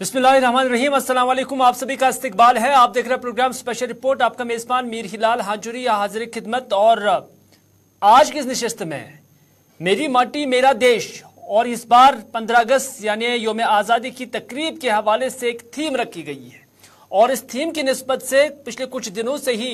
बिस्मिल्लाहिर्रहमानिर्रहीम, अस्सलाम वालेकुम। आप सभी का इस्तकबाल है। आप देख रहे हैं प्रोग्राम स्पेशल रिपोर्ट। आपका मेजबान मीर हिलाल हाजुरी हाजिर खिदमत। और आज की इस नशिस्त में मेरी माटी मेरा देश और इस बार 15 अगस्त यानी योम आज़ादी की तकरीब के हवाले से एक थीम रखी गई है और इस थीम की निस्बत से पिछले कुछ दिनों से ही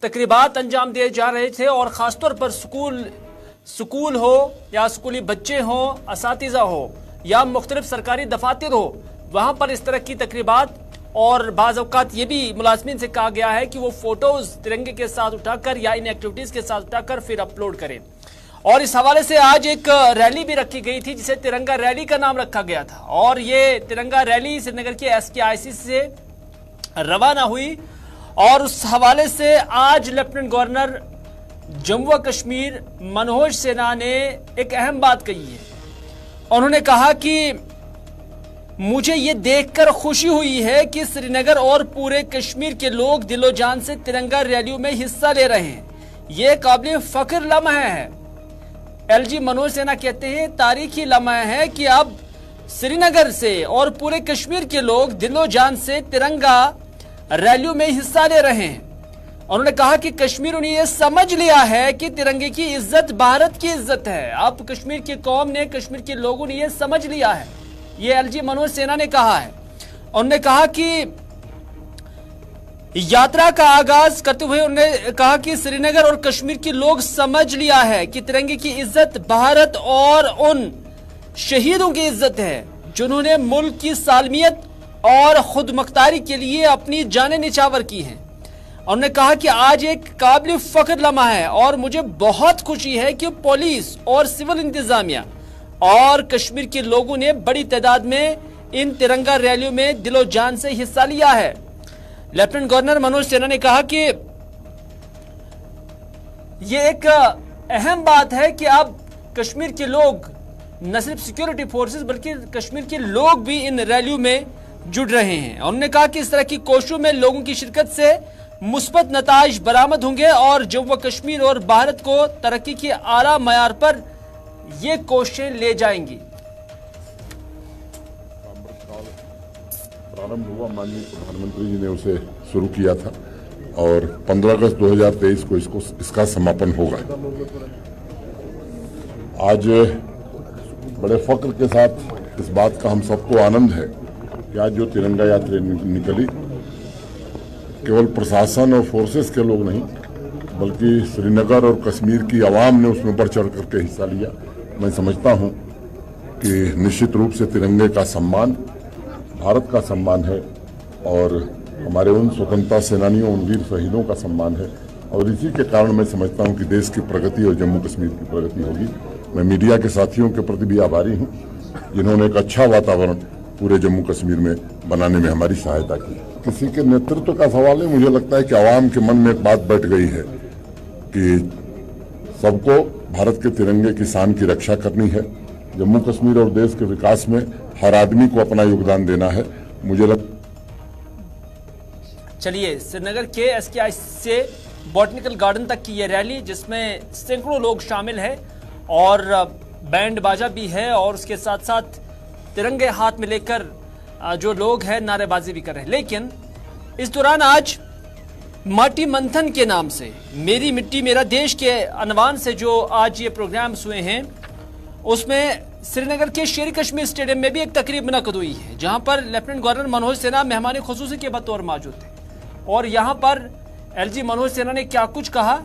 तकरीबात अंजाम दिए जा रहे थे और ख़ासतौर पर स्कूल हो या स्कूली बच्चे हों, असातिज़ा हो या मुख्तलिफ सरकारी दफातर हो, वहाँ पर इस तरह की तकरीबात और बाज़ औक़ात ये भी मुलाज़मीन से कहा गया है कि वो फ़ोटोज़ तिरंगे के साथ उठाकर या इन एक्टिविटीज़ के साथ उठाकर फिर अपलोड करें। और इस हवाले से आज एक रैली भी रखी गई थी जिसे तिरंगा रैली का नाम रखा गया था और ये तिरंगा रैली श्रीनगर के SKIC से रवाना हुई। और उस हवाले से आज लेफ्टिनेंट गवर्नर जम्मू व कश्मीर मनोज सिन्हा ने एक अहम बात कही है। उन्होंने कहा कि मुझे ये देखकर खुशी हुई है कि श्रीनगर और पूरे कश्मीर के लोग दिलो जान से तिरंगा रैलियों में हिस्सा ले रहे हैं। ये काबिल फख्र लम्हा है। LG मनोज सिन्हा कहते हैं तारीखी लम्हा है कि अब श्रीनगर से और पूरे कश्मीर के लोग दिलो जान से तिरंगा रैलियों में हिस्सा ले रहे हैं। उन्होंने कहा कि कश्मीर ने यह समझ लिया है कि तिरंगे की इज्जत भारत की इज्जत है। अब कश्मीर की कौम ने, कश्मीर के लोगों ने यह समझ लिया है। ये LG मनोज सिन्हा ने कहा है। उन्होंने कहा कि यात्रा का आगाज करते हुए उन्होंने कहा कि श्रीनगर और कश्मीर के लोग समझ लिया है कि तिरंगे की इज्जत भारत और उन शहीदों की इज्जत है जिन्होंने मुल्क की सालमियत और खुद मुख्तारी के लिए अपनी जानें निछावर की हैं। उन्होंने कहा कि आज एक काबिल फख्र लम्हा है और मुझे बहुत खुशी है कि पुलिस और सिविल इंतजामिया और कश्मीर के लोगों ने बड़ी तादाद में इन तिरंगा रैलियों में दिलो जान से हिस्सा लिया है। लेफ्टिनेंट गवर्नर मनोज सिन्हा ने कहा कि यह एक अहम बात है कि अब कश्मीर के लोग न सिर्फ सिक्योरिटी फोर्सेस बल्कि कश्मीर के लोग भी इन रैलियों में जुड़ रहे हैं। उन्होंने कहा कि इस तरह की कोशिशों में लोगों की शिरकत से मुस्बत नताइज बरामद होंगे और जम्मू कश्मीर और भारत को तरक्की के आला मयार पर ये कोशिशें ले जाएंगी। प्रारंभ हुआ, माननीय प्रधानमंत्री जी ने उसे शुरू किया था और 15 अगस्त 2023 को इसका समापन होगा। आज बड़े फख्र के साथ इस बात का हम सबको आनंद है कि आज जो तिरंगा यात्रा निकली केवल प्रशासन और फोर्सेस के लोग नहीं बल्कि श्रीनगर और कश्मीर की आवाम ने उसमें बढ़ चढ़ करके हिस्सा लिया। मैं समझता हूं कि निश्चित रूप से तिरंगे का सम्मान भारत का सम्मान है और हमारे उन स्वतंत्रता सेनानियों, उन वीर शहीदों का सम्मान है और इसी के कारण मैं समझता हूं कि देश की प्रगति और जम्मू कश्मीर की प्रगति होगी। मैं मीडिया के साथियों के प्रति भी आभारी हूं जिन्होंने एक अच्छा वातावरण पूरे जम्मू कश्मीर में बनाने में हमारी सहायता की। किसी के नेतृत्व का सवाल है, मुझे लगता है कि आवाम के मन में एक बात बैठ गई है कि सबको भारत के तिरंगे की शान की रक्षा करनी है। जम्मू कश्मीर और देश के विकास में हर आदमी को अपना योगदान देना है। मुझे चलिए, श्रीनगर के SKIC से बॉटनिकल गार्डन तक की ये रैली जिसमें सैकड़ों लोग शामिल हैं और बैंड बाजा भी है और उसके साथ साथ तिरंगे हाथ में लेकर जो लोग हैं नारेबाजी भी कर रहे हैं। लेकिन इस दौरान आज माटी मंथन के नाम से, मेरी मिट्टी मेरा देश के अनवान से जो आज ये प्रोग्राम्स हुए हैं उसमें श्रीनगर के शेर कश्मीर स्टेडियम में भी एक तकरीब मुनक़द हुई है जहां पर लेफ्टिनेंट गवर्नर मनोज सिन्हा मेहमान खुसूसी के बतौर मौजूद थे। और यहां पर LG मनोज सिन्हा ने क्या कुछ कहा,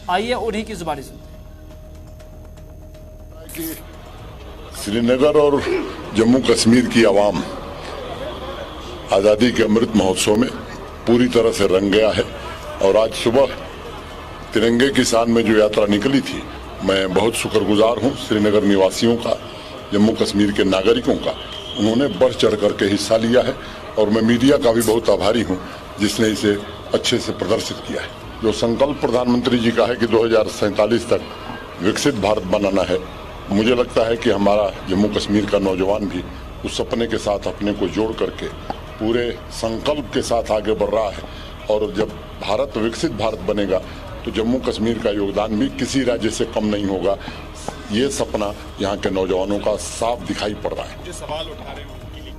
आइए उन्हीं की जुबानी सुनते हैं। श्रीनगर और जम्मू कश्मीर की आवाम आज़ादी के अमृत महोत्सव में पूरी तरह से रंग गया है और आज सुबह तिरंगे की शान में जो यात्रा निकली थी, मैं बहुत शुक्रगुजार हूं श्रीनगर निवासियों का, जम्मू कश्मीर के नागरिकों का। उन्होंने बढ़ चढ़ करके हिस्सा लिया है और मैं मीडिया का भी बहुत आभारी हूं जिसने इसे अच्छे से प्रदर्शित किया है। जो संकल्प प्रधानमंत्री जी का है कि 2047 तक विकसित भारत बनाना है, मुझे लगता है कि हमारा जम्मू कश्मीर का नौजवान भी उस सपने के साथ अपने को जोड़ करके पूरे संकल्प के साथ आगे बढ़ रहा है। और जब भारत विकसित भारत बनेगा तो जम्मू कश्मीर का योगदान भी किसी राज्य से कम नहीं होगा। ये सपना यहाँ के नौजवानों का साफ दिखाई पड़ रहा है। जो सवाल उठा रहे हैं उनके लिए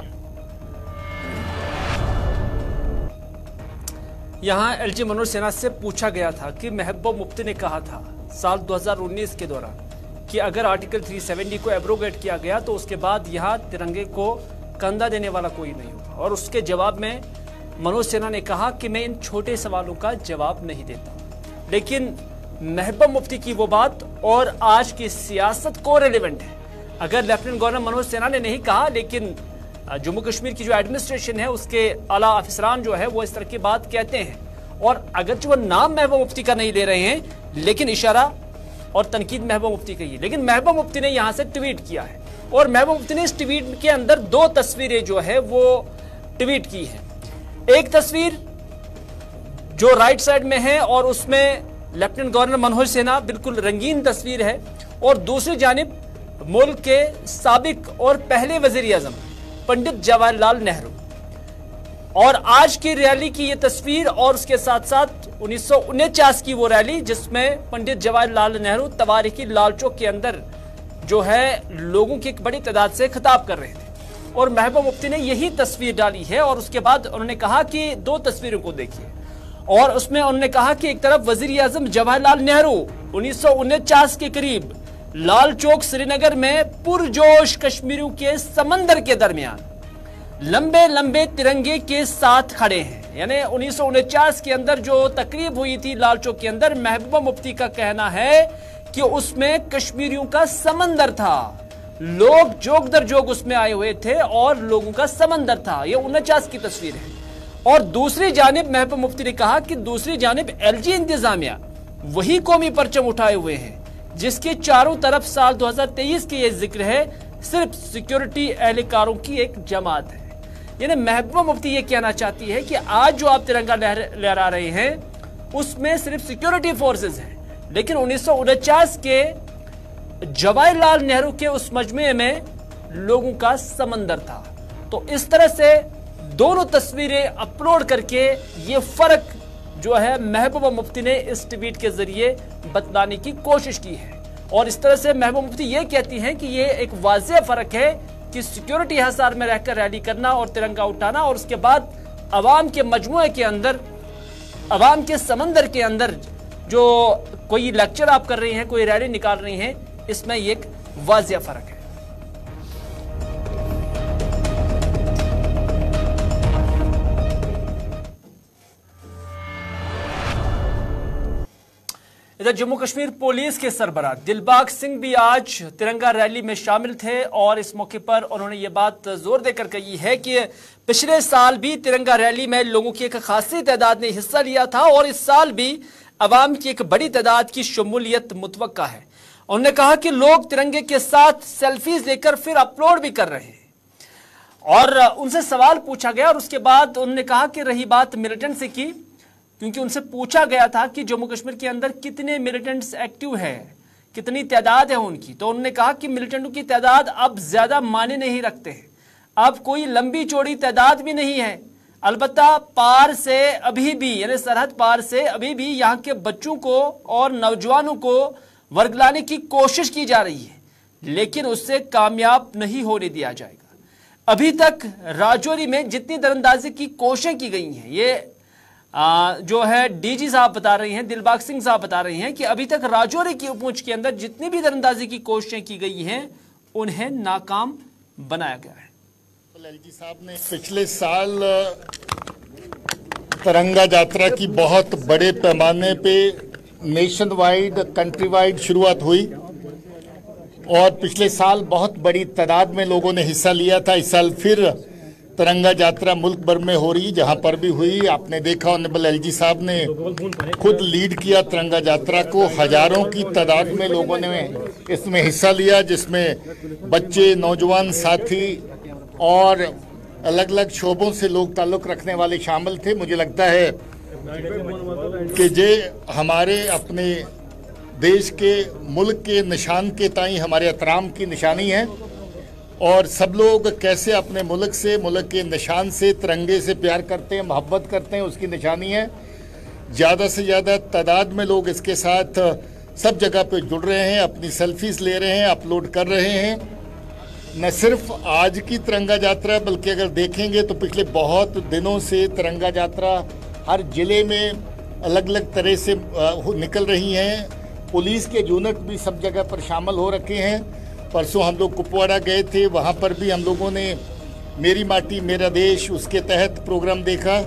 यहाँ एलजी मनोज सिन्हा से पूछा गया था कि महबूबा मुफ्ती ने कहा था साल 2019 के दौरान कि अगर आर्टिकल 370 को एब्रोगेट किया गया तो उसके बाद यहाँ तिरंगे को कंधा देने वाला कोई नहीं होगा। और उसके जवाब में मनोज सिन्हा ने कहा कि मैं इन छोटे सवालों का जवाब नहीं देता। लेकिन महबूबा मुफ्ती की वो बात और आज की सियासत को रिलेवेंट है। अगर लेफ्टिनेंट गवर्नर मनोज सिन्हा ने नहीं कहा, लेकिन जम्मू कश्मीर की जो एडमिनिस्ट्रेशन है उसके आला अफसरान जो है वो इस तरह की बात कहते हैं, और अगर जो नाम महबूबा मुफ्ती का नहीं ले रहे हैं लेकिन इशारा और तनकीद महबूबा मुफ्ती का ही। लेकिन महबूबा मुफ्ती ने यहां से ट्वीट किया है और महबूबा मुफ्ती ने इस ट्वीट के अंदर 2 तस्वीरें जो है वो ट्वीट की है। एक तस्वीर जो राइट साइड में है और उसमें लेफ्टिनेंट गवर्नर मनोज सिन्हा, बिल्कुल रंगीन तस्वीर है, और दूसरी जानिब मुल्क के साबिक और पहले वजीर आजम पंडित जवाहरलाल नेहरू। और आज की रैली की ये तस्वीर और उसके साथ साथ 1949 की वो रैली जिसमें पंडित जवाहरलाल नेहरू तवारीखी लाल चौक के अंदर जो है लोगों की एक बड़ी तादाद से खिताब कर रहे थे, और महबूबा मुफ्ती ने यही तस्वीर डाली है। और उसके बाद उन्होंने कहा कि 2 तस्वीरों को देखिए, और उसमें उन्होंने कहा कि एक तरफ वजीर आजम जवाहरलाल नेहरू 1949 के करीब लाल चौक श्रीनगर में पुरजोश कश्मीरियों के समंदर के दरमियान लंबे लंबे तिरंगे के साथ खड़े हैं। यानी 1949 के अंदर जो तकरीब हुई थी लाल चौक के अंदर, महबूबा मुफ्ती का कहना है कि उसमें कश्मीरियों का समंदर था, लोग जोग दर जोग उसमें आए हुए थे और लोगों का समंदर था। यह 49 की तस्वीर है। और दूसरी जानिब महबूबा मुफ्ती ने कहा कि दूसरी जानिब एलजी इंतजामिया वही कौमी परचम उठाए हुए हैं जिसके चारों तरफ साल 2023 के ये जिक्र है, सिर्फ सिक्योरिटी एहलकारों की एक जमात है। यानी महबूबा मुफ्ती ये कहना चाहती है कि आज जो आप तिरंगा लहरा रहे हैं उसमें सिर्फ सिक्योरिटी फोर्सेस हैं, लेकिन 1949 के जवाहरलाल नेहरू के उस मजमे में लोगों का समंदर था। तो इस तरह से दोनों तस्वीरें अपलोड करके ये फर्क जो है महबूबा मुफ्ती ने इस ट्वीट के जरिए बतलाने की कोशिश की है। और इस तरह से महबूबा मुफ्ती ये कहती हैं कि ये एक वाज़ेह फर्क है कि सिक्योरिटी हिसार में रहकर रैली करना और तिरंगा उठाना, और उसके बाद अवाम के मजमुए के अंदर, अवाम के समंदर के अंदर जो कोई लेक्चर आप कर रही हैं, कोई रैली निकाल रही हैं, इसमें ये एक वाज़ेह फर्क है। इधर जम्मू कश्मीर पुलिस के सरबराह दिलबाग सिंह भी आज तिरंगा रैली में शामिल थे, और इस मौके पर उन्होंने ये बात जोर देकर कही है कि पिछले साल भी तिरंगा रैली में लोगों की एक खासी तादाद ने हिस्सा लिया था और इस साल भी अवाम की एक बड़ी तादाद की शमूलियत मुतवक्का है। उन्होंने कहा कि लोग तिरंगे के साथ सेल्फीज लेकर फिर अपलोड भी कर रहे हैं, और उनसे सवाल पूछा गया और उसके बाद उन्होंने कहा कि रही बात मिलिटेंट्स की, क्योंकि उनसे पूछा गया था कि जम्मू कश्मीर के अंदर कितने मिलिटेंट्स एक्टिव हैं, कितनी तादाद है उनकी, तो उन्होंने कहा कि मिलिटेंटों की तादाद अब ज्यादा मायने नहीं रखते हैं, अब कोई लंबी चौड़ी तादाद भी नहीं है। अलबत्ता पार से अभी भी, यानी सरहद पार से अभी भी यहाँ के बच्चों को और नौजवानों को वर्गलाने की कोशिश की जा रही है, लेकिन उससे कामयाब नहीं होने दिया जाएगा। अभी तक राजौरी में जितनी दरअंदाजी की कोशिशें की गई हैं, ये जो है डीजी साहब बता रहे हैं, दिलबाग सिंह साहब बता रहे हैं कि अभी तक राजौरी की उपमुच के अंदर जितनी भी दरअंदाजी की कोशिशें की गई हैं उन्हें नाकाम बनाया गया है। एलजी साहब ने पिछले साल तिरंगा यात्रा की बहुत बड़े पैमाने पे नेशन वाइड, कंट्री वाइड शुरुआत हुई और पिछले साल बहुत बड़ी तादाद में लोगों ने हिस्सा लिया था। इस साल फिर तिरंगा यात्रा मुल्क भर में हो रही, जहां पर भी हुई आपने देखा ऑनरेबल एलजी साहब ने खुद लीड किया तिरंगा यात्रा को। हजारों की तादाद में लोगों ने इसमें हिस्सा लिया, जिसमें बच्चे, नौजवान साथी और अलग अलग शोबों से लोग ताल्लुक रखने वाले शामिल थे। मुझे लगता है कि ये हमारे अपने देश के, मुल्क के निशान के ताई हमारे एहतराम की निशानी है, और सब लोग कैसे अपने मुल्क से, मुल्क के निशान से, तिरंगे से प्यार करते हैं, मोहब्बत करते हैं, उसकी निशानी है। ज़्यादा से ज़्यादा तादाद में लोग इसके साथ सब जगह पे जुड़ रहे हैं, अपनी सेल्फीज ले रहे हैं, अपलोड कर रहे हैं। न सिर्फ आज की तिरंगा यात्रा, बल्कि अगर देखेंगे तो पिछले बहुत दिनों से तिरंगा यात्रा हर जिले में अलग अलग तरह से निकल रही हैं। पुलिस के यूनिट भी सब जगह पर शामिल हो रखे हैं। परसों हम लोग कुपवाड़ा गए थे, वहाँ पर भी हम लोगों ने मेरी माटी मेरा देश उसके तहत प्रोग्राम देखा।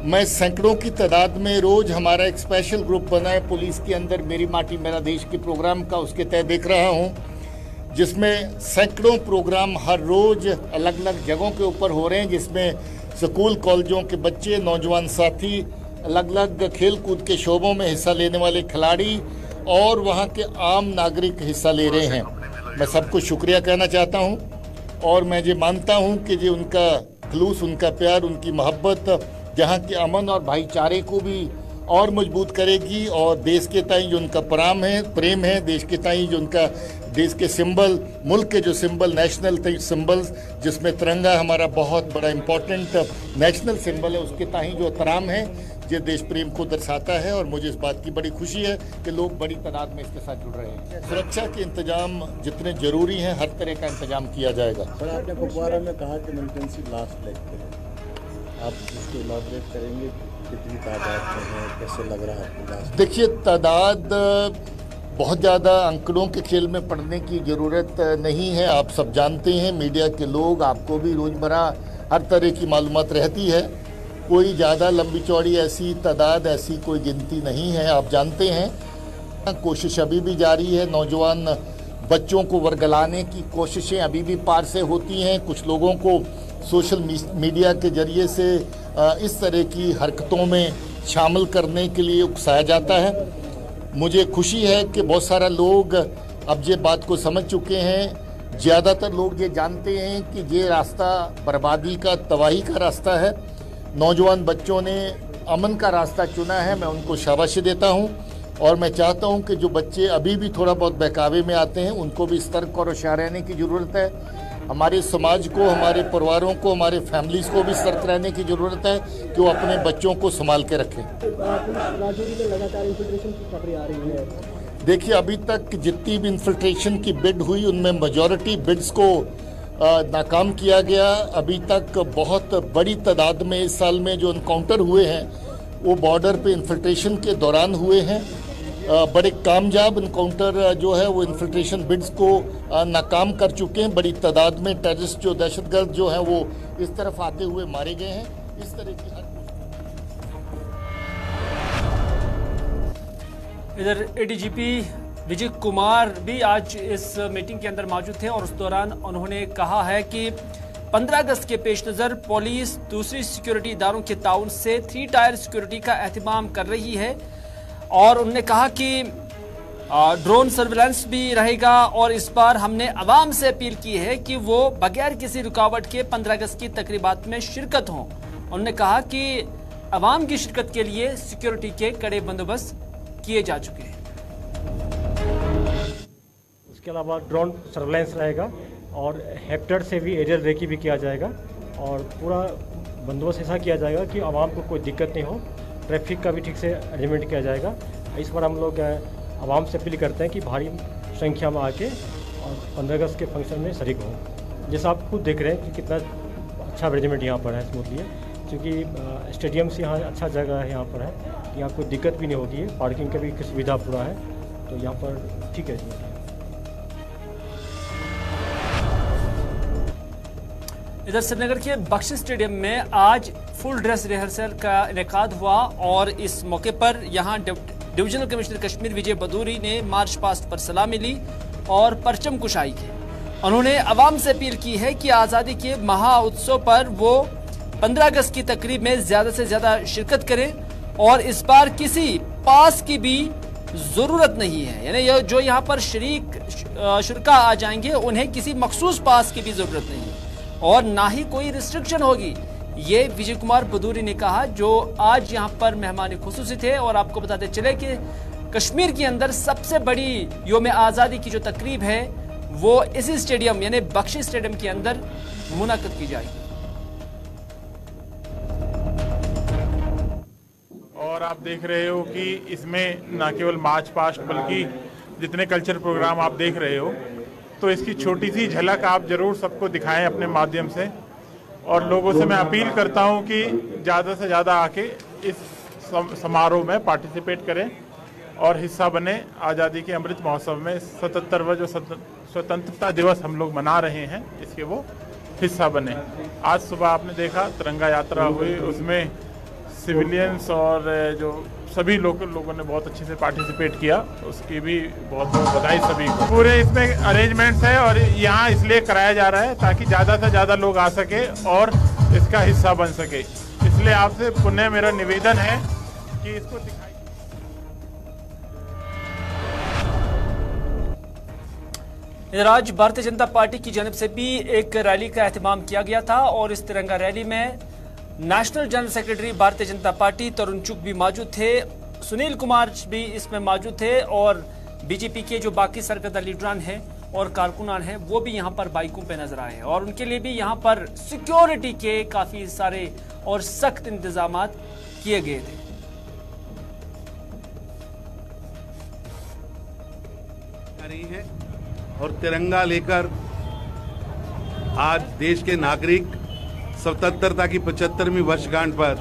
मैं सैकड़ों की तादाद में रोज़ हमारा एक स्पेशल ग्रुप बना है पुलिस के अंदर मेरी माटी मेरा देश के प्रोग्राम का, उसके तहत देख रहा हूँ, जिसमें सैकड़ों प्रोग्राम हर रोज़ अलग अलग जगहों के ऊपर हो रहे हैं, जिसमें स्कूल कॉलेजों के बच्चे, नौजवान साथी, अलग अलग खेल कूद के शोबों में हिस्सा लेने वाले खिलाड़ी और वहाँ के आम नागरिक हिस्सा ले रहे हैं। मैं सबको शुक्रिया कहना चाहता हूँ और मैं ये मानता हूँ कि जो उनका खलूस, उनका प्यार, उनकी मोहब्बत जहाँ के अमन और भाईचारे को भी और मजबूत करेगी और देश के ताईं जो उनका प्रेम है, देश के ताईं जो उनका देश के सिंबल, मुल्क के जो सिंबल, नेशनल सिंबल्स, जिसमें तिरंगा हमारा बहुत बड़ा इम्पोर्टेंट नेशनल सिंबल है, उसके ताईं जो एहतराम है, ये देश प्रेम को दर्शाता है। और मुझे इस बात की बड़ी खुशी है कि लोग बड़ी तादाद में इसके साथ जुड़ रहे हैं। सुरक्षा के इंतजाम जितने जरूरी हैं, हर तरह का इंतजाम किया जाएगा। सर, आपने कुपवाड़ा में कहा कि मिलिटेंसी लास्ट लेग पे है, आप इसको इलाबोरेट करेंगे, कितनी तादाद में है, कैसे लग रहा है आपको लास्ट? देखिए, तादाद बहुत ज़्यादा अंकड़ों के खेल में पढ़ने की ज़रूरत नहीं है। आप सब जानते हैं, मीडिया के लोग, आपको भी रोज़मर्रा हर तरह की मालूमात रहती है। कोई ज़्यादा लंबी चौड़ी ऐसी तादाद, ऐसी कोई गिनती नहीं है, आप जानते हैं। कोशिश अभी भी जारी है, नौजवान बच्चों को वर्गलाने की कोशिशें अभी भी पार से होती हैं। कुछ लोगों को सोशल मीडिया के जरिए से इस तरह की हरकतों में शामिल करने के लिए उकसाया जाता है। मुझे खुशी है कि बहुत सारा लोग अब ये बात को समझ चुके हैं। ज़्यादातर लोग ये जानते हैं कि ये रास्ता बर्बादी का, तबाही का रास्ता है। नौजवान बच्चों ने अमन का रास्ता चुना है, मैं उनको शाबाशी देता हूं और मैं चाहता हूं कि जो बच्चे अभी भी थोड़ा बहुत बहकावे में आते हैं, उनको भी सतर्क और होशियार रहने की ज़रूरत है। हमारे समाज को, हमारे परिवारों को, हमारे फैमिलीज़ को भी सतर्क रहने की ज़रूरत है कि वो अपने बच्चों को संभाल के रखें। राजौरी में लगातार इन्फिल्ट्रेशन की खबरें आ रही है। देखिए, अभी तक जितनी भी इन्फिल्ट्रेशन की बिड हुई, उनमें मेजॉरिटी बिड्स को नाकाम किया गया। अभी तक बहुत बड़ी तादाद में इस साल में जो एनकाउंटर हुए हैं वो बॉर्डर पे इन्फिल्ट्रेशन के दौरान हुए हैं। बड़े कामयाब एनकाउंटर जो है वो इन्फिल्ट्रेशन बिड्स को नाकाम कर चुके हैं। बड़ी तादाद में टेररिस्ट जो दहशतगर्द जो हैं वो इस तरफ आते हुए मारे गए हैं। इस तरह की इधर एडीजीपी विजय कुमार भी आज इस मीटिंग के अंदर मौजूद थे और उस दौरान उन्होंने कहा है कि 15 अगस्त के पेश नज़र पुलिस दूसरी सिक्योरिटी इदारों के ताउन से 3 टायर सिक्योरिटी का एहतमाम कर रही है और उन्होंने कहा कि ड्रोन सर्विलांस भी रहेगा और इस बार हमने अवाम से अपील की है कि वो बगैर किसी रुकावट के 15 अगस्त की तकरीबात में शिरकत हों। उन्होंने कहा कि अवाम की शिरकत के लिए सिक्योरिटी के कड़े बंदोबस्त किए जा चुके हैं। उसके अलावा ड्रोन सर्वेलेंस रहेगा और हेक्टर से भी एरियल रेकी भी किया जाएगा और पूरा बंदोबस्त ऐसा किया जाएगा कि आवाम को कोई दिक्कत नहीं हो। ट्रैफिक का भी ठीक से अरेंजमेंट किया जाएगा। इस बार हम लोग आवाम से अपील करते हैं कि भारी संख्या में आके और 15 अगस्त के फंक्शन में शरीक हों। जैसा आप खुद देख रहे हैं कि कितना अच्छा अरेंजमेंट यहाँ पर है स्मूथली है, क्योंकि स्टेडियम से यहाँ अच्छा जगह है, यहाँ पर है, यहाँ कोई दिक्कत भी नहीं होगी। पार्किंग का भी सुविधा पूरा है, तो यहाँ पर ठीक है। इधर श्रीनगर के बख्शी स्टेडियम में आज फुल ड्रेस रिहर्सल का इनेकाद हुआ और इस मौके पर यहां डिविजनल कमिश्नर कश्मीर विजय बदूरी ने मार्च पास्ट पर सलामी ली और परचम कुशाई की। उन्होंने अवाम से अपील की है कि आज़ादी के महा उत्सव पर वो 15 अगस्त की तकरीब में ज्यादा से ज्यादा शिरकत करें और इस बार किसी पास की भी जरूरत नहीं है, यानी जो यहाँ पर शुरका आ जाएंगे उन्हें किसी मखसूस पास की भी जरूरत नहीं है और ना ही कोई रिस्ट्रिक्शन होगी। ये विजय कुमार बदूरी ने कहा जो आज यहाँ पर मेहमान खुसूसी थे। और आपको बताते चले कि कश्मीर के अंदर सबसे बड़ी योम आज़ादी की जो तकरीब है वो इसी स्टेडियम यानी बख्शी स्टेडियम के अंदर मुनाकिद की जाएगी। और आप देख रहे हो कि इसमें न केवल मार्च पास्ट बल्कि जितने कल्चर प्रोग्राम आप देख रहे हो तो इसकी छोटी सी झलक आप जरूर सबको दिखाएं अपने माध्यम से। और लोगों से मैं अपील करता हूं कि ज़्यादा से ज़्यादा आके इस समारोह में पार्टिसिपेट करें और हिस्सा बने। आज़ादी के अमृत महोत्सव में 77वां जो स्वतंत्रता दिवस हम लोग मना रहे हैं, इसके वो हिस्सा बने। आज सुबह आपने देखा तिरंगा यात्रा हुई, उसमें सिविलियंस और जो सभी लोगों ने बहुत अच्छे से पार्टिसिपेट किया, उसकी भी बहुत बहुत बधाई सभी को। पूरे इसमें अरेंजमेंट्स है और यहाँ इसलिए कराया जा रहा है ताकि ज़्यादा से ज़्यादा लोग आ सके और इसका हिस्सा बन सके। इसलिए आपसे पुनः मेरा निवेदन है कि इसको दिखाई। इधर आज भारतीय जनता पार्टी की जानिब से भी एक रैली का एहतमाम किया गया था और इस तिरंगा रैली में national general secretary Bharatiya Janata party तरुण चुग भी मौजूद थे, सुनील कुमार भी इसमें मौजूद थे और बीजेपी के जो बाकी सरकर्दा लीडरान हैं और कारकुनान हैं वो भी यहाँ पर बाइकों पे नजर आए हैं और उनके लिए भी यहाँ पर सिक्योरिटी के काफी सारे और सख्त इंतजाम किए गए थे। है और तिरंगा लेकर आज देश के नागरिक स्वतंत्रता की 75वीं वर्षगांठ पर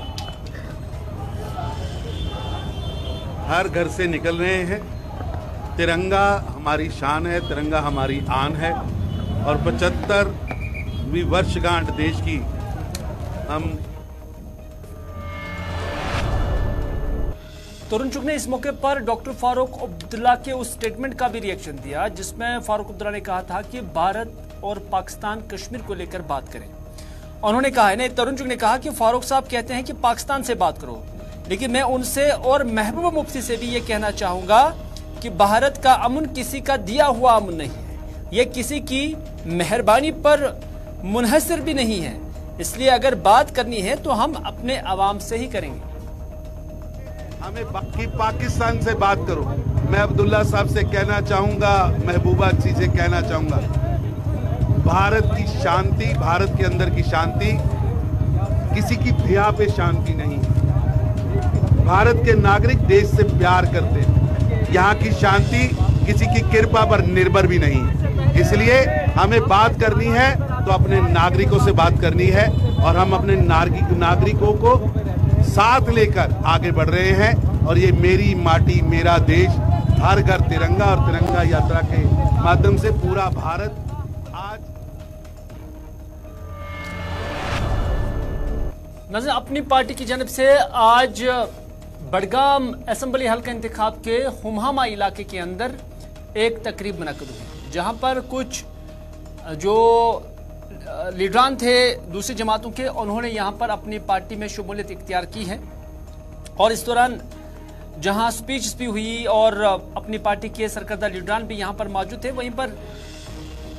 हर घर से निकल रहे हैं। तिरंगा हमारी शान है, तिरंगा हमारी आन है और 75वीं वर्षगांठ देश की हम। तरुण चुग ने इस मौके पर डॉक्टर फारूक अब्दुल्ला के उस स्टेटमेंट का भी रिएक्शन दिया जिसमें फारूक अब्दुल्ला ने कहा था कि भारत और पाकिस्तान कश्मीर को लेकर बात करें। उन्होंने कहा है नहीं, तरुण चुग ने कहा कि फारूक साहब कहते हैं कि पाकिस्तान से बात करो, लेकिन मैं उनसे और महबूबा मुफ्ती से भी ये कहना चाहूंगा कि भारत का अमन किसी का दिया हुआ अमन नहीं है, ये किसी की मेहरबानी पर मुनहसर भी नहीं है। इसलिए अगर बात करनी है तो हम अपने अवाम से ही करेंगे। हमें बाकी पाकिस्तान से बात करो। मैं अब्दुल्ला साहब से कहना चाहूंगा, महबूबा जी से कहना चाहूंगा, भारत की शांति, भारत के अंदर की शांति किसी की भिया पे शांति नहीं है। भारत के नागरिक देश से प्यार करते हैं, यहाँ की शांति किसी की कृपा पर निर्भर भी नहीं है। इसलिए हमें बात करनी है तो अपने नागरिकों से बात करनी है और हम अपने नागरिकों को साथ लेकर आगे बढ़ रहे हैं। और ये मेरी माटी मेरा देश, हर घर तिरंगा और तिरंगा यात्रा के माध्यम से पूरा भारत आज नजर अपनी पार्टी की जानिब से आज बडगाम असेंबली हल्का इंतखाब के हुमहामा इलाके के अंदर एक तकरीब मुनक्किद हुई जहां पर कुछ जो लीडरान थे दूसरी जमातों के, उन्होंने यहां पर अपनी पार्टी में शमूलियत इख्तियार की है। और इस दौरान जहां स्पीच भी हुई और अपनी पार्टी के सरकर्दा लीडरान भी यहां पर मौजूद थे, वहीं पर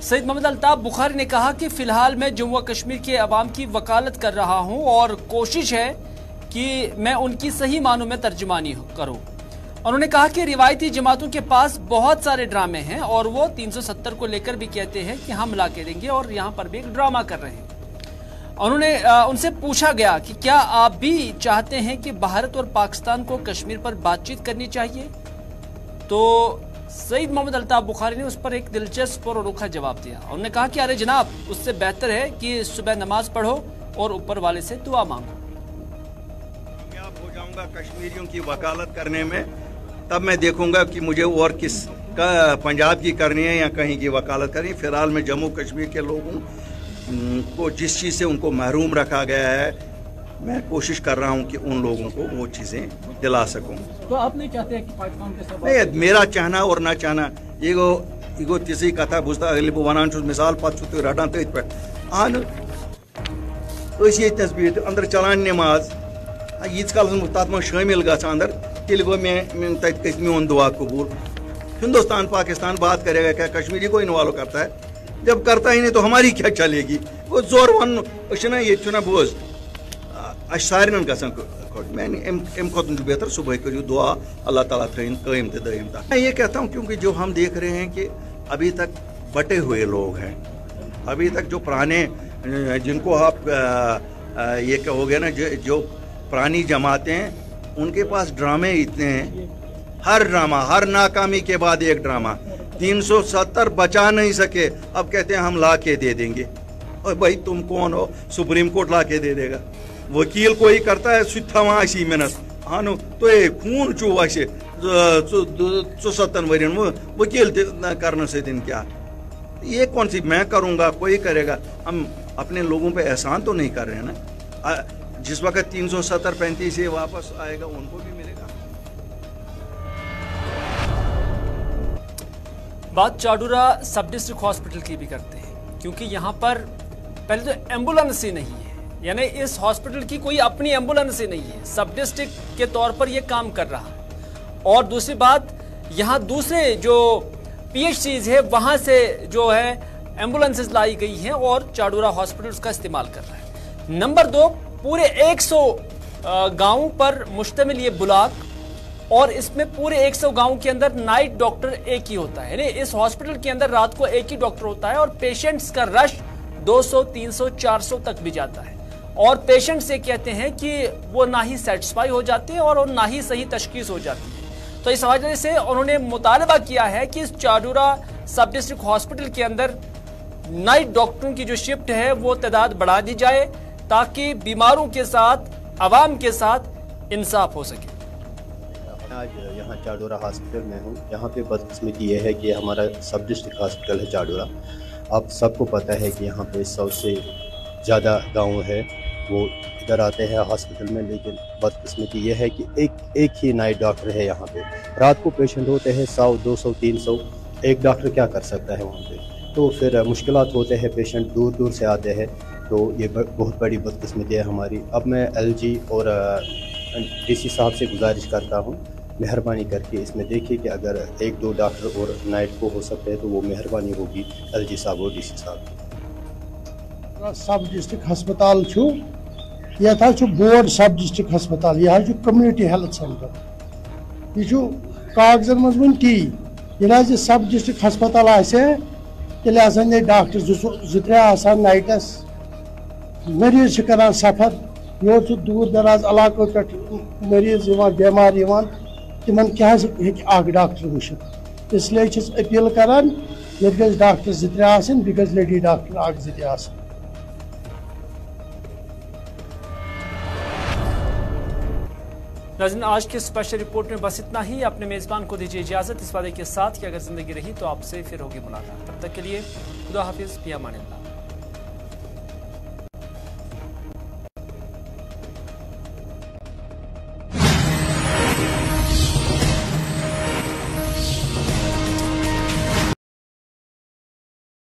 सईद मोहम्मद अल्ताफ बुखारी ने कहा कि फिलहाल मैं जम्मू व कश्मीर के अवाम की वकालत कर रहा हूं और कोशिश है कि मैं उनकी सही मानों में तर्जुमानी करूं। उन्होंने कहा कि रिवायती जमातों के पास बहुत सारे ड्रामे हैं और वो 370 को लेकर भी कहते हैं कि हम ला के देंगे और यहाँ पर भी एक ड्रामा कर रहे हैं। उन्होंने उनसे पूछा गया कि क्या आप भी चाहते हैं कि भारत और पाकिस्तान को कश्मीर पर बातचीत करनी चाहिए, तो सईद मोहम्मद अल्ताफ बुखारी ने उस पर एक दिलचस्प और अनोखा जवाब दिया। उन्होंने कहा कि अरे जनाब, उससे बेहतर है कि सुबह नमाज पढ़ो और ऊपर वाले से दुआ मांगो। कामयाब हो जाऊंगा कश्मीरियों की वकालत करने में, तब मैं देखूंगा कि मुझे और किस का पंजाब की करनी है या कहीं की वकालत करनी। फिलहाल मैं जम्मू कश्मीर के लोगों को जिस चीज़ से उनको महरूम रखा गया है, मैं कोशिश कर रहा हूं कि उन लोगों को वो चीज़ें दिला सकूं। तो आप नहीं चाहते हैं कि पाकिस्तान के साथ? नहीं, मेरा चाहना और ना चाहना एगो तीसरी कथा बुझता अगले बो वनान मिसाल पे रटान तथ पे अहन ये अंदर चलान नमाज यीत काल तथ मे शामिल ग अंदर तेल गो मेन दुआ कबूल। हिंदुस्तान पाकिस्तान बात करेगा क्या, कश्मीरी को इन्वॉल्व करता है? जब करता ही नहीं तो हमारी क्या चलेगी? वो जोर वन ये बोझ सारे मैं खुद बेहतर सुबह करियो दुआ, अल्लाह ताला कायम ते दायम तक। मैं ये कहता हूँ क्योंकि जो हम देख रहे हैं कि अभी तक बटे हुए लोग हैं, अभी तक जो पुराने जिनको आप ये कहोगे ना जो पुरानी जमातें हैं, उनके पास ड्रामे इतने हैं, हर ड्रामा, हर नाकामी के बाद एक ड्रामा। 370 बचा नहीं सके, अब कहते हैं हम ला के दे देंगे। और भाई तुम कौन हो, सुप्रीम कोर्ट ला के दे देगा? वकील कोई करता है सुथावा मिनस हाँ तो खून चू 74 वरियन वकील करने से क्या ये कौन सी मैं करूंगा कोई करेगा। हम अपने लोगों पे एहसान तो नहीं कर रहे हैं ना। जिस वक्त 370-35 से वापस आएगा उनको भी मिलेगा। बात चाडुरा सब डिस्ट्रिक्ट हॉस्पिटल की भी करते हैं, क्योंकि यहाँ पर पहले तो एम्बुलेंस ही नहीं है, यानी इस हॉस्पिटल की कोई अपनी एम्बुलेंस ही नहीं है, सब डिस्ट्रिक्ट के तौर पर यह काम कर रहा है। और दूसरी बात, यहाँ दूसरे जो PHCs है वहां से जो है एम्बुलेंसेस लाई गई हैं और चाडुरा हॉस्पिटल उसका इस्तेमाल कर रहा है। नंबर 2, पूरे 100 गांवों पर मुश्तमिल ये ब्लॉक, और इसमें पूरे 100 गांव के अंदर नाइट डॉक्टर एक ही होता है, यानी इस हॉस्पिटल के अंदर रात को एक ही डॉक्टर होता है और पेशेंट्स का रश 200, 300, 400 तक भी जाता है। और पेशेंट्स ये कहते हैं कि वो ना ही सेटिस्फाई हो जाते हैं और ना ही सही तशखीस हो जाती है। तो इस वजह से उन्होंने मुतालबा किया है कि इस चाडुरा सब डिस्ट्रिक्ट हॉस्पिटल के अंदर नाइट डॉक्टरों की जो शिफ्ट है वो तादाद बढ़ा दी जाए, ताकि बीमारों के साथ, आवाम के साथ इंसाफ हो सके। आज यहाँ चाडुरा हॉस्पिटल में हूँ। यहाँ पे बदकिस्मती ये है कि हमारा सब डिस्ट्रिक्ट हॉस्पिटल है चाडुरा। आप सबको पता है कि यहाँ पे 100 से ज़्यादा गांव है, वो इधर आते हैं हॉस्पिटल में, लेकिन बदकिस्मती ये है कि एक ही नाइट डॉक्टर है यहाँ पे। रात को पेशेंट होते हैं 100, 200, 300, एक डॉक्टर क्या कर सकता है वहाँ पे। तो फिर मुश्किलात होते हैं, पेशेंट दूर दूर से आते हैं, तो ये बहुत बड़ी बदकिस्मती है हमारी। अब मैं LG और DC साहब से गुजारिश करता हूँ, मेहरबानी करके इसमें देखिए कि अगर 1-2 डॉक्टर और नाइट को हो सकते हैं तो वो मेहरबानी होगी LG साहब और DC साहब। सब डिस्ट्रिक्ट हस्पताल यह बोर्ड सब डिस्ट्रिक्ट हस्पताल, यह कम्युनिटी हेल्थ सेंटर, यह कागजन मज टी ये सब डिस्ट्रिक्ट हस्पताल तेल डॉक्टर 2-3 नाइटस, मरीज करान सफर योर दूर दराज इलाकों पे मरीज बेमार तिमन क्या डॉक्टर वुचित। इसलिए अपील करान ये डॉक्टर 2-3 बेस लेडी डॉक्टर 1-2 नाज़रीन, आज की स्पेशल रिपोर्ट में बस इतना ही। अपने मेज़बान को दीजिए इजाज़त, इस वादे के साथ कि अगर ज़िंदगी रही तो आपसे फिर होगी मुलाकात। तब तक के लिए खुदा हाफिज़, फ़ी अमान अल्लाह।